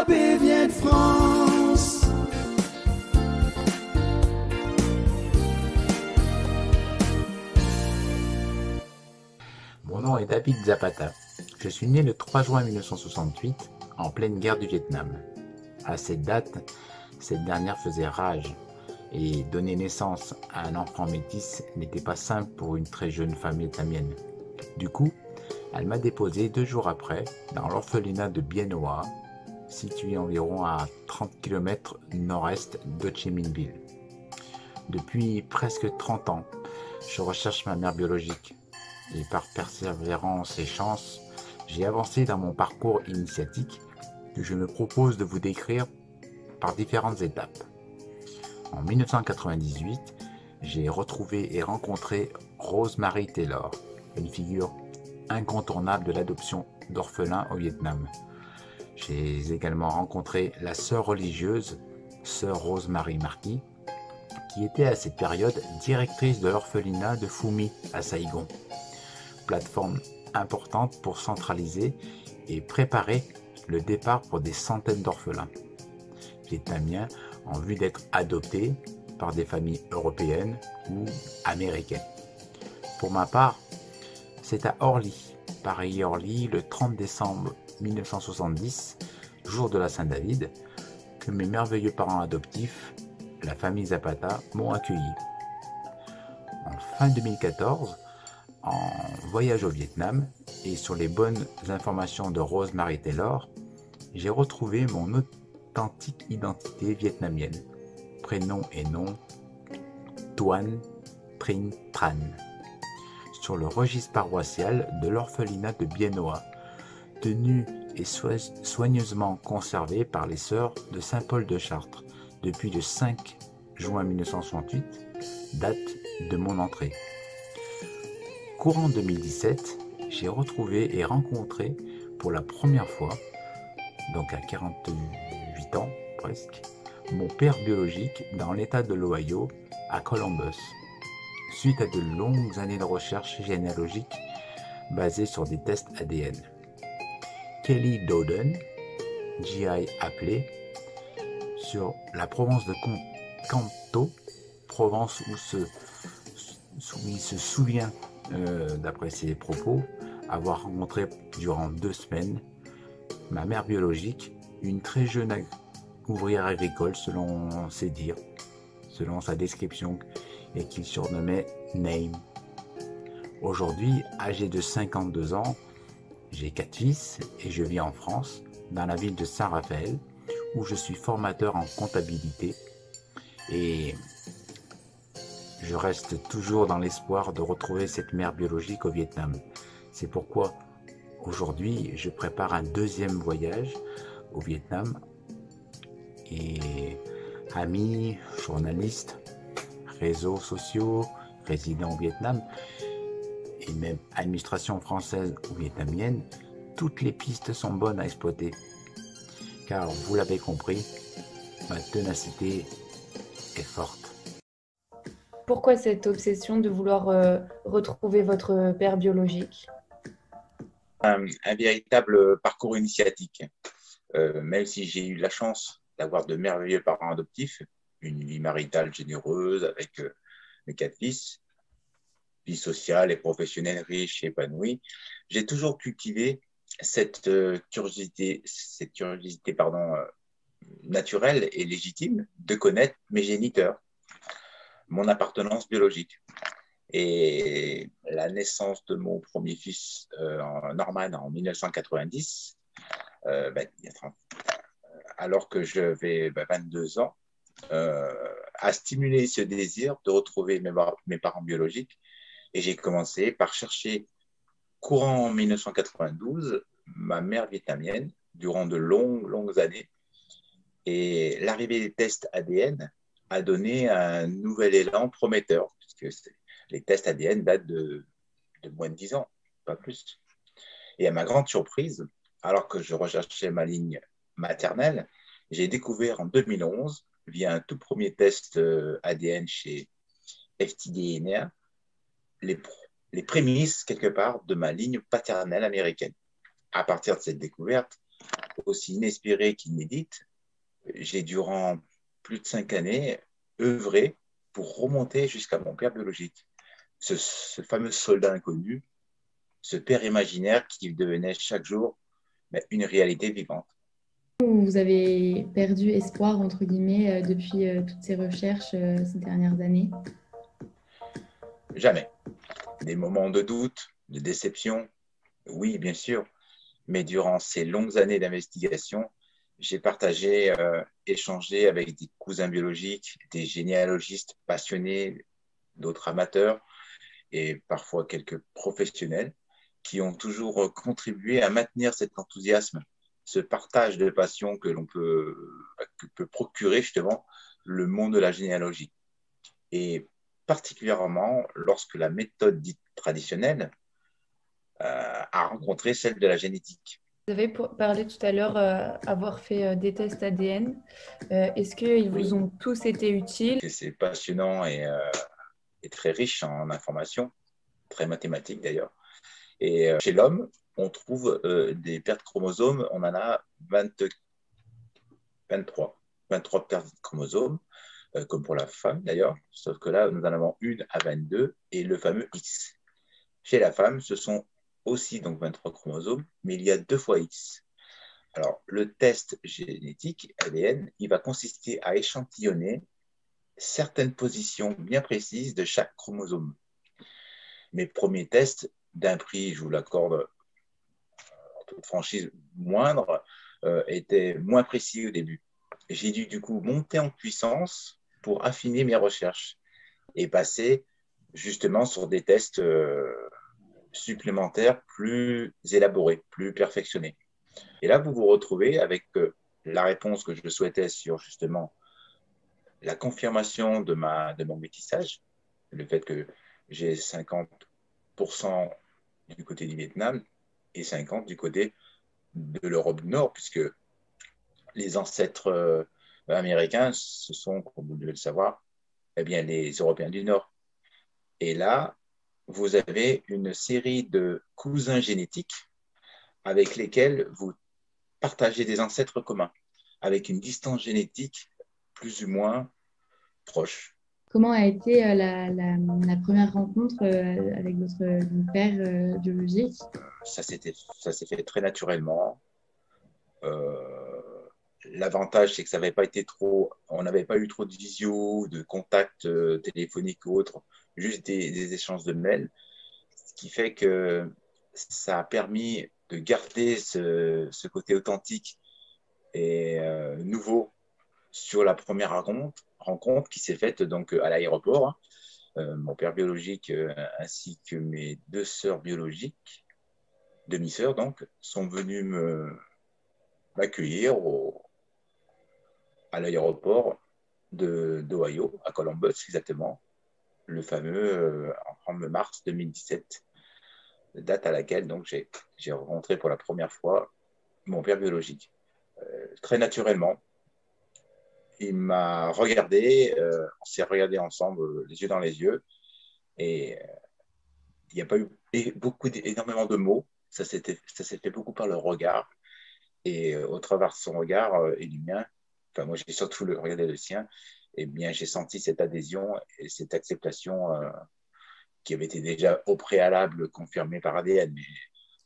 l'abbé vient de France. Mon nom est David Zapata. Je suis né le 3 juin 1968, en pleine guerre du Vietnam. À cette date, cette dernière faisait rage, et donner naissance à un enfant métis n'était pas simple pour une très jeune femme vietnamienne. Du coup, elle m'a déposé 2 jours après dans l'orphelinat de Bien Hoa, situé environ à 30 km nord-est d'Ho Chi Minh Ville. Depuis presque 30 ans, je recherche ma mère biologique. Et par persévérance et chance, j'ai avancé dans mon parcours initiatique que je me propose de vous décrire par différentes étapes. En 1998, j'ai retrouvé et rencontré Rosemary Taylor, une figure incontournable de l'adoption d'orphelins au Vietnam. J'ai également rencontré la sœur religieuse, sœur Rosemary Marquis, qui était à cette période directrice de l'orphelinat de Phu My à Saigon. Plateforme importante pour centraliser et préparer le départ pour des centaines d'orphelins vietnamiens en vue d'être adoptés par des familles européennes ou américaines. Pour ma part, c'est à Orly, Paris-Orly, le 30 décembre 1970, jour de la Saint-David, que mes merveilleux parents adoptifs, la famille Zapata, m'ont accueilli. En fin 2014, en voyage au Vietnam et sur les bonnes informations de Rosemary Taylor, j'ai retrouvé mon authentique identité vietnamienne. Prénom et nom, Tuan Trinh Tran, sur le registre paroissial de l'orphelinat de Bien Hoa, tenu et soigneusement conservé par les sœurs de Saint-Paul de Chartres depuis le 5 juin 1968, date de mon entrée. Courant 2017, j'ai retrouvé et rencontré pour la première fois, donc à 48 ans presque, mon père biologique dans l'état de l'Ohio, à Columbus, suite à de longues années de recherche généalogique basées sur des tests ADN. Kelly Dowden, GI appelé, sur la province de Kanto, Provence où il se souvient, d'après ses propos, avoir rencontré durant 2 semaines ma mère biologique, une très jeune ouvrière agricole selon ses dires, selon sa description, et qu'il surnommait Name. Aujourd'hui, âgé de 52 ans, j'ai 4 fils et je vis en France, dans la ville de Saint-Raphaël, où je suis formateur en comptabilité et je reste toujours dans l'espoir de retrouver cette mère biologique au Vietnam. C'est pourquoi aujourd'hui, je prépare un 2e voyage au Vietnam et amis, journalistes, réseaux sociaux, résidents au Vietnam et même administration française ou vietnamienne, toutes les pistes sont bonnes à exploiter. Car vous l'avez compris, ma ténacité est forte. Pourquoi cette obsession de vouloir retrouver votre père biologique? Un véritable parcours initiatique. Même si j'ai eu la chance d'avoir de merveilleux parents adoptifs, une vie maritale généreuse avec mes 4 fils, vie sociale et professionnelle riche et épanouie, j'ai toujours cultivé cette curiosité naturelle et légitime de connaître mes géniteurs, mon appartenance biologique. Et la naissance de mon premier fils, Norman, en 1990, alors que j'avais 22 ans, a stimulé ce désir de retrouver mes parents biologiques. Et j'ai commencé par chercher, courant en 1992, ma mère vietnamienne, durant de longues années. Et l'arrivée des tests ADN a donné un nouvel élan prometteur, puisque les tests ADN datent de moins de 10 ans, pas plus. Et à ma grande surprise, alors que je recherchais ma ligne maternelle, j'ai découvert en 2011, via un tout premier test ADN chez FTDNA, les prémices, quelque part, de ma ligne paternelle américaine. À partir de cette découverte, aussi inespérée qu'inédite, j'ai durant plus de 5 années œuvré pour remonter jusqu'à mon père biologique, ce fameux soldat inconnu, ce père imaginaire qui devenait chaque jour une réalité vivante. Vous avez perdu espoir, entre guillemets, depuis toutes ces recherches ces dernières années? Jamais. Des moments de doute, de déception, oui, bien sûr, mais durant ces longues années d'investigation, j'ai partagé, échangé avec des cousins biologiques, des généalogistes passionnés, d'autres amateurs et parfois quelques professionnels qui ont toujours contribué à maintenir cet enthousiasme, ce partage de passion que peut procurer justement le monde de la généalogie. Et particulièrement lorsque la méthode dite traditionnelle a rencontré celle de la génétique. Vous avez parlé tout à l'heure avoir fait des tests ADN. Est-ce qu'ils vous ont tous été utiles? C'est passionnant et très riche en informations, très mathématique d'ailleurs. Et chez l'homme, on trouve des paires de chromosomes, on en a 23 paires de chromosomes, comme pour la femme d'ailleurs, sauf que là, nous en avons une à 22 et le fameux X. Chez la femme, ce sont aussi donc 23 chromosomes, mais il y a 2 fois X. Alors, le test génétique, ADN, il va consister à échantillonner certaines positions bien précises de chaque chromosome. Mes premiers tests, d'un prix, je vous l'accorde, en toute franchise moindre, étaient moins précis au début. J'ai dû du coup monter en puissance pour affiner mes recherches et passer justement sur des tests supplémentaires plus élaborés, plus perfectionnés. Et là, vous vous retrouvez avec la réponse que je souhaitais sur justement la confirmation de mon métissage, le fait que j'ai 50% du côté du Vietnam et 50% du côté de l'Europe du Nord, puisque les ancêtres américains, ce sont, comme vous devez le savoir, eh bien, les Européens du Nord. Et là, vous avez une série de cousins génétiques avec lesquels vous partagez des ancêtres communs, avec une distance génétique plus ou moins proche. Comment a été la première rencontre avec votre père biologique? Ça s'est fait très naturellement. L'avantage, c'est que ça n'avait pas été on n'avait pas eu trop de visio, de contacts téléphoniques ou autres, juste des échanges de mails, ce qui fait que ça a permis de garder ce côté authentique et nouveau sur la première rencontre qui s'est faite donc à l'aéroport. Mon père biologique ainsi que mes 2 sœurs biologiques, demi-sœurs donc, sont venus m'accueillir à l'aéroport d'Ohio, à Columbus exactement, le fameux en mars 2017, date à laquelle donc j'ai rencontré pour la première fois mon père biologique. Très naturellement, il m'a regardé, on s'est regardé ensemble, les yeux dans les yeux, et il n'y a pas eu énormément de mots, ça s'est fait beaucoup par le regard, et au travers de son regard et du mien, enfin moi j'ai surtout regardé le sien, et bien j'ai senti cette adhésion et cette acceptation qui avait été déjà au préalable confirmée par ADN,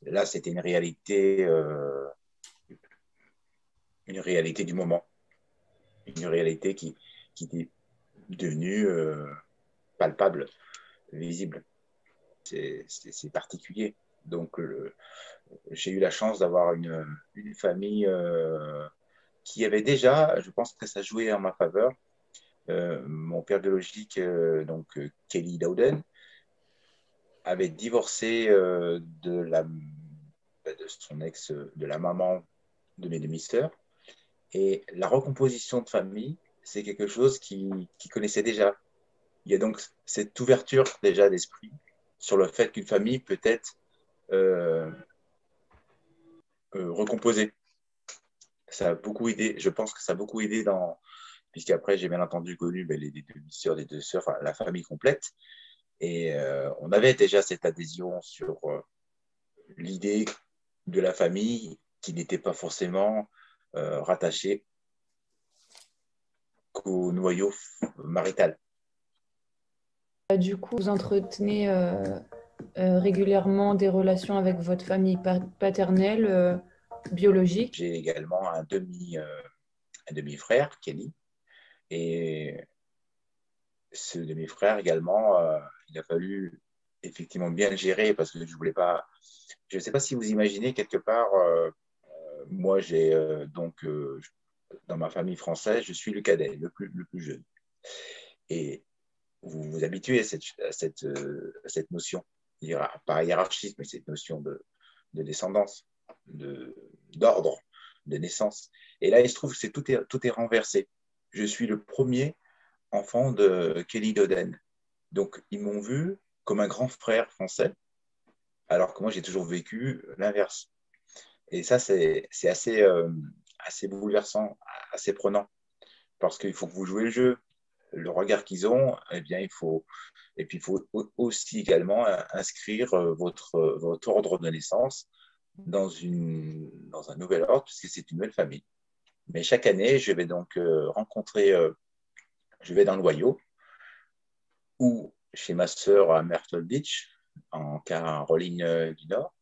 mais là c'était une réalité du moment, une réalité qui est devenue palpable, visible. C'est particulier. Donc, j'ai eu la chance d'avoir une famille qui avait déjà, je pense que ça jouait en ma faveur. Mon père biologique, Kelly Dowden, avait divorcé de son ex, de la maman de mes demi-sœurs. Et la recomposition de famille, c'est quelque chose qu'il connaissait déjà. Il y a donc cette ouverture déjà d'esprit sur le fait qu'une famille peut être recomposée. Ça a beaucoup aidé, je pense que ça a beaucoup aidé puisqu'après j'ai bien entendu connu les demi-sœurs, les 2 sœurs, enfin la famille complète. Et on avait déjà cette adhésion sur l'idée de la famille qui n'était pas forcément rattaché qu'au noyau marital. Du coup, vous entretenez régulièrement des relations avec votre famille paternelle, biologique. J'ai également un demi-frère, Kenny, et ce demi-frère également, il a fallu effectivement bien le gérer parce que je voulais pas. Je ne sais pas si vous imaginez quelque part. Moi, j'ai dans ma famille française, je suis le cadet, le plus jeune. Et vous vous habituez à cette notion, pas hiérarchique, mais cette notion de descendance, d'ordre, de naissance. Et là, il se trouve que tout est renversé. Je suis le premier enfant de Kelly Doden. Donc, ils m'ont vu comme un grand frère français, alors que moi, j'ai toujours vécu l'inverse. Et ça, c'est assez bouleversant, assez prenant, parce qu'il faut que vous jouez le jeu. Le regard qu'ils ont, eh bien, et puis il faut aussi également inscrire votre ordre de naissance dans un nouvel ordre, puisque c'est une nouvelle famille. Mais chaque année, je vais donc je vais dans l'Ohio, ou chez ma sœur à Myrtle Beach, en Caroline du Nord,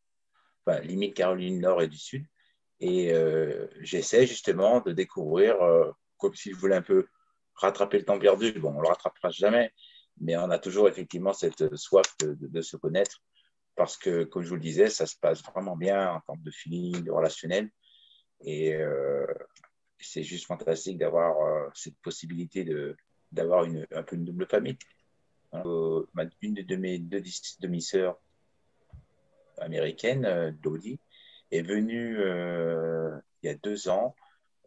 enfin, limite Caroline du Nord et du Sud. Et j'essaie justement de découvrir, comme si je voulais un peu rattraper le temps perdu. Bon, on ne le rattrapera jamais, mais on a toujours effectivement cette soif de se connaître parce que, comme je vous le disais, ça se passe vraiment bien en termes de feeling, de relationnel. Et c'est juste fantastique d'avoir cette possibilité d'avoir un peu une double famille. Une de mes deux demi-sœurs américaines, Dodie, est venue il y a 2 ans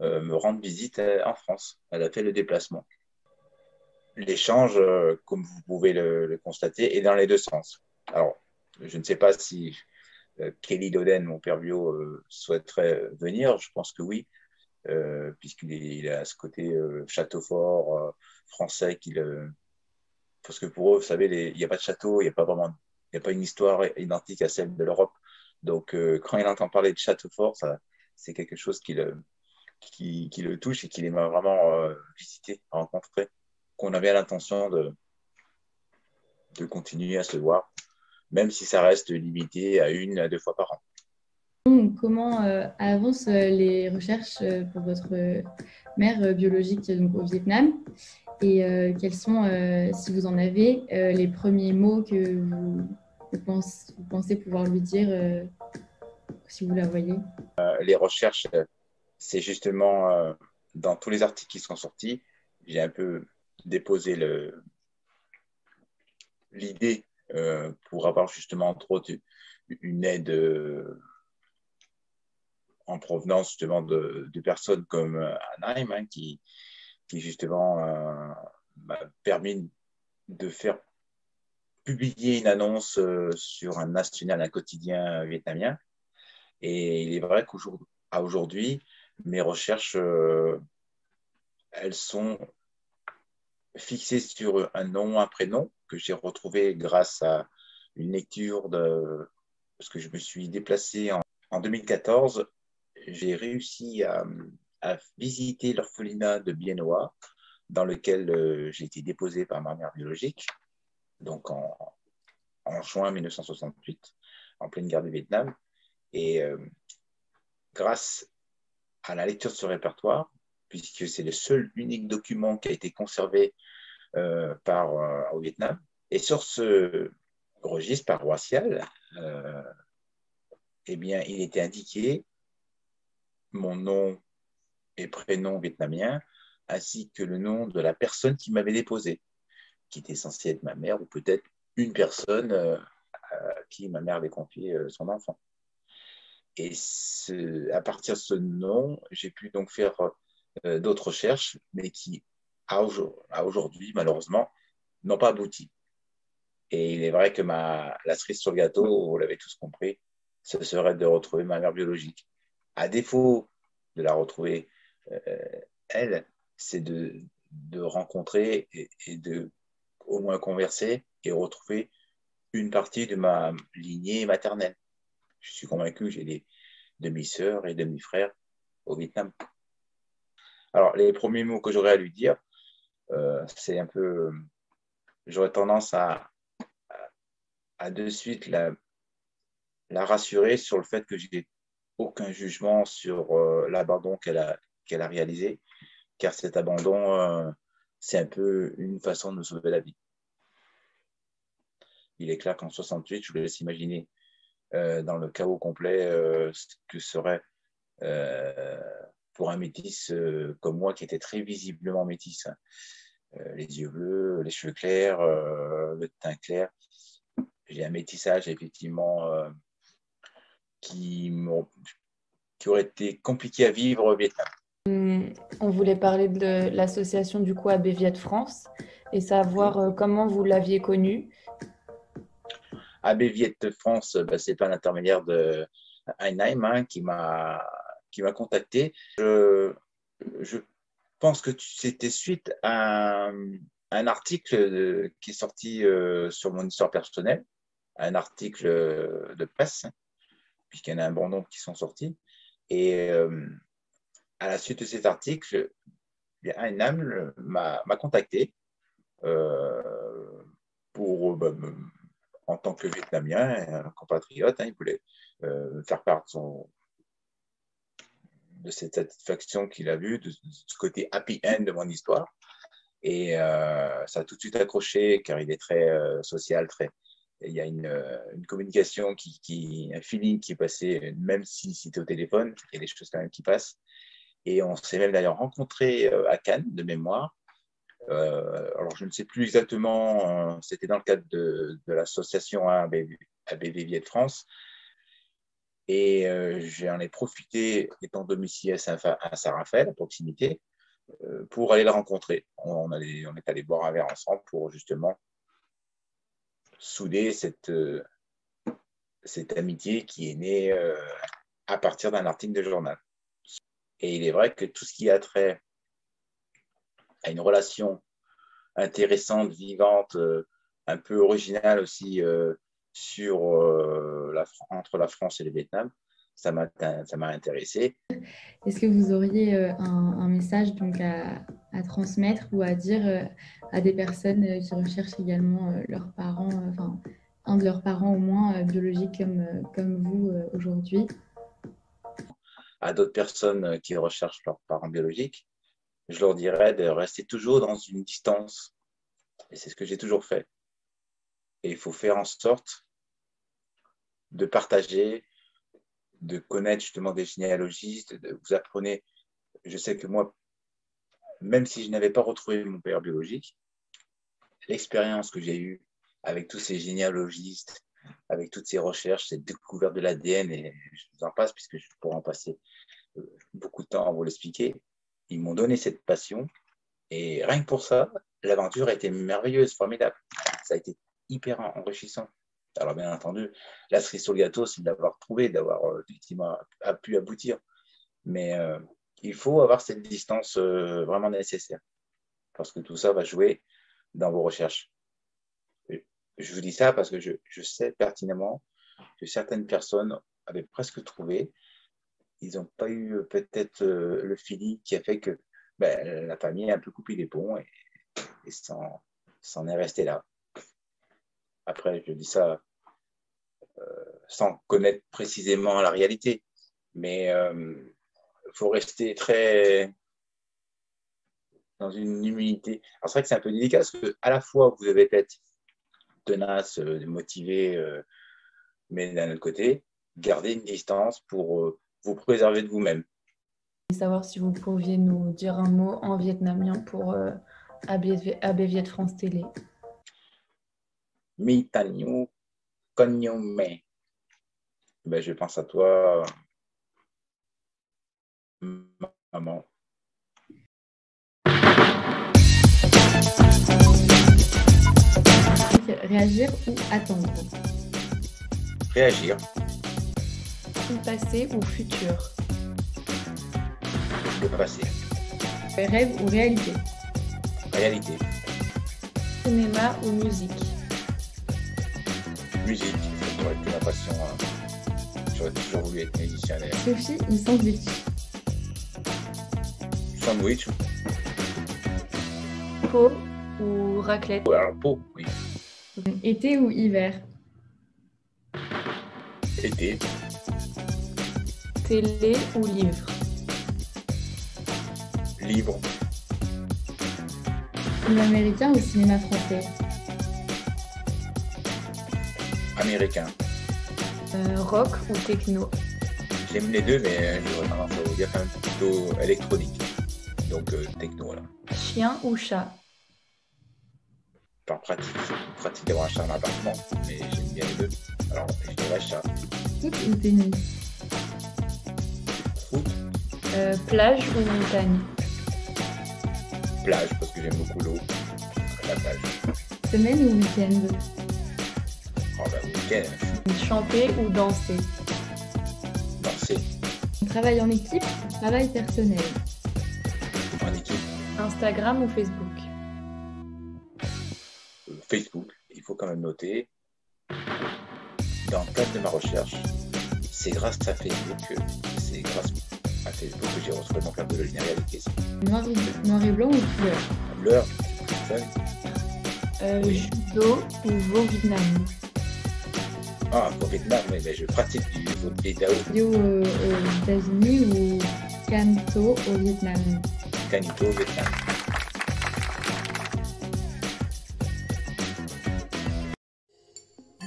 me rendre visite en France. Elle a fait le déplacement. L'échange, comme vous pouvez le constater, est dans les deux sens. Alors, je ne sais pas si Kelly Doden, mon père bio, souhaiterait venir. Je pense que oui, puisqu'il a ce côté château fort français parce que pour eux, vous savez, il n'y a pas de château, il n'y a pas une histoire identique à celle de l'Europe. Donc, quand il entend parler de château fort, c'est quelque chose qui le touche et qui les m'a vraiment visité, rencontré, qu'on avait l'intention de continuer à se voir, même si ça reste limité à 1 à 2 fois par an. Comment avancent les recherches pour votre mère biologique donc, au Vietnam et quels sont, si vous en avez, les premiers mots que vous pensez pouvoir lui dire si vous la voyez? Les recherches, c'est justement dans tous les articles qui sont sortis, j'ai un peu déposé l'idée pour avoir justement entre autres une aide en provenance justement de personnes comme Anheim, hein, qui justement m'a permis de faire publier une annonce sur un national, un quotidien vietnamien. Et il est vrai qu'à aujourd'hui, mes recherches, elles sont fixées sur un nom, un prénom que j'ai retrouvé grâce à une lecture parce que je me suis déplacé en 2014. J'ai réussi à visiter l'orphelinat de Bien Hoa, dans lequel j'ai été déposé par ma mère biologique, donc en juin 1968, en pleine guerre du Vietnam. Et grâce à la lecture de ce répertoire, puisque c'est le seul unique document qui a été conservé au Vietnam, et sur ce registre paroissial, eh bien, il était indiqué mon nom et prénom vietnamien, ainsi que le nom de la personne qui m'avait déposé, qui était censée être ma mère, ou peut-être une personne à qui ma mère avait confié son enfant. Et à partir de ce nom, j'ai pu donc faire d'autres recherches, mais qui, à aujourd'hui, malheureusement, n'ont pas abouti. Et il est vrai que la cerise sur le gâteau, vous l'avez tous compris, ce serait de retrouver ma mère biologique. À défaut de la retrouver, elle, c'est de rencontrer et de au moins converser et retrouver une partie de ma lignée maternelle. Je suis convaincu que j'ai demi-sœur et demi-frère au Vietnam. Alors, les premiers mots que j'aurais à lui dire, c'est un peu... J'aurais tendance à de suite la rassurer sur le fait que je n'ai aucun jugement sur l'abandon qu'elle a réalisé, car cet abandon, c'est un peu une façon de nous sauver la vie. Il est clair qu'en 68, je vous laisse imaginer dans le chaos complet ce que serait pour un métis comme moi qui était très visiblement métis. Les yeux bleus, les cheveux clairs, le teint clair. J'ai un métissage effectivement qui aurait été compliqué à vivre au Vietnam. On voulait parler de l'association du coup AB Viet France et savoir comment vous l'aviez connue. AB Viet France, c'est un intermédiaire de Heinheim qui m'a contacté. Je pense que c'était suite à un article qui est sorti sur mon histoire personnelle, un article de presse, puisqu'il y en a un bon nombre qui sont sortis. Et à la suite de cet article, Heinheim m'a contacté pour, en tant que Vietnamien, un compatriote, il voulait faire part de cette satisfaction qu'il a vue, de ce côté happy end de mon histoire. Et ça a tout de suite accroché, car il est très social, il y a une communication, un feeling qui est passé, même si c'était au téléphone, il y a des choses quand même qui passent. Et on s'est même d'ailleurs rencontrés à Cannes, de mémoire. Alors, je ne sais plus exactement, c'était dans le cadre de l'association ABV Viet France. Et j'en ai profité, étant domicilié à Saint-Raphaël, à proximité, pour aller la rencontrer. On est allé boire un verre ensemble pour justement souder cette amitié qui est née à partir d'un article de journal. Et il est vrai que tout ce qui a trait à une relation intéressante, vivante, un peu originale aussi entre la France et le Vietnam, ça m'a intéressé. Est-ce que vous auriez un message donc à transmettre ou à dire à des personnes qui recherchent également leurs parents, enfin un de leurs parents au moins biologiques comme vous aujourd'hui? À d'autres personnes qui recherchent leurs parents biologiques, je leur dirais de rester toujours dans une distance. Et c'est ce que j'ai toujours fait. Et il faut faire en sorte de partager, de connaître justement des généalogistes. Vous apprenez, je sais que moi, même si je n'avais pas retrouvé mon père biologique, l'expérience que j'ai eue avec tous ces généalogistes, avec toutes ces recherches, cette découverte de l'ADN, et je vous en passe puisque je pourrais en passer beaucoup de temps à vous l'expliquer, ils m'ont donné cette passion. Et rien que pour ça, l'aventure a été merveilleuse, formidable. Ça a été hyper enrichissant. Alors bien entendu, la cerise sur le gâteau, c'est de l'avoir trouvé, d'avoir effectivement pu aboutir. Mais il faut avoir cette distance vraiment nécessaire. Parce que tout ça va jouer dans vos recherches. Je vous dis ça parce que je sais pertinemment que certaines personnes avaient presque trouvé. Ils n'ont pas eu peut-être le feeling qui a fait que la famille a un peu coupé les ponts et s'en est resté là. Après, je dis ça sans connaître précisément la réalité, mais il faut rester très dans une humilité. Alors c'est vrai que c'est un peu délicat parce qu'à la fois vous avez peut-être tenace, motivé, mais d'un autre côté, garder une distance pour vous préserver de vous-même. Savoir si vous pouviez nous dire un mot en vietnamien pour AB Viet France Télé. Mi tan nhu con nhu me. Je pense à toi, maman. Réagir ou attendre? Réagir. Passé ou futur? Le passé. Rêve ou réalité? Réalité. Cinéma ou musique? Musique, ça aurait été ma passion j'aurais toujours voulu être musicien d'ailleurs. Sophie ou sandwich? Sandwich Pot ou raclette? ou alors pot, oui. Été ou hiver? Été, Télé ou livre? libre, Film américain ou cinéma français? américain. Rock ou techno? J'aime les deux, mais j'aurais tendance à vous dire quand même plutôt électronique. Donc techno, là. Chien ou chat? Par pratique, c'est pratique d'avoir un chat dans l'appartement, mais j'aime bien les deux. Alors, je dirais chat. Foot ou tennis? Foot, Plage ou montagne? plage, parce que j'aime beaucoup l'eau. La plage. Semaine ou week-end? Oh, bah, week-end, Chanter ou danser? danser Travail en équipe ou travail personnel? en équipe. Instagram ou Facebook? Facebook, il faut quand même noter, dans le cadre de ma recherche, c'est grâce à Facebook que j'ai retrouvé mon club de la réalité. Noir et blanc ou couleur? L'heure, Oui. Judo ou veau Vietnam? au Vietnam, mais je pratique du Dao Yo aux États-Unis ou Canto au Vietnam? Canito au Vietnam.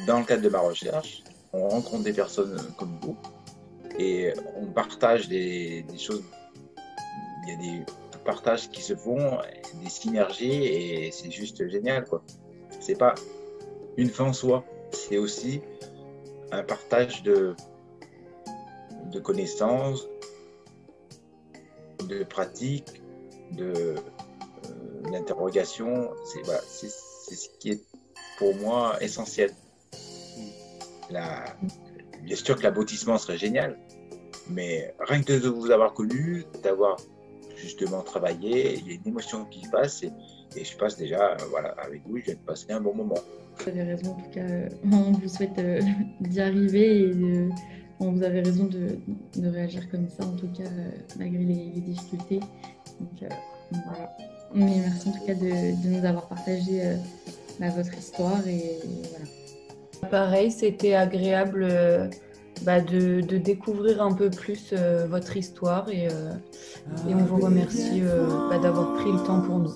Dans le cadre de ma recherche, on rencontre des personnes comme vous et on partage des choses. Il y a des partages qui se font, des synergies et c'est juste génial, quoi. C'est pas une fin en soi, c'est aussi un partage de connaissances, de pratiques, d'interrogations. C'est ce qui est pour moi essentiel. Bien sûr que l'aboutissement serait génial, mais rien que de vous avoir connu, d'avoir justement travaillé, il y a une émotion qui se passe et je passe déjà, avec vous, je viens de passer un bon moment. Vous avez raison, en tout cas, on vous souhaite d'y arriver et vous avez raison de réagir comme ça, en tout cas, malgré les difficultés. Donc, voilà. Mais merci en tout cas de nous avoir partagé votre histoire et voilà. Pareil, c'était agréable de découvrir un peu plus votre histoire et on vous remercie d'avoir pris le temps pour nous.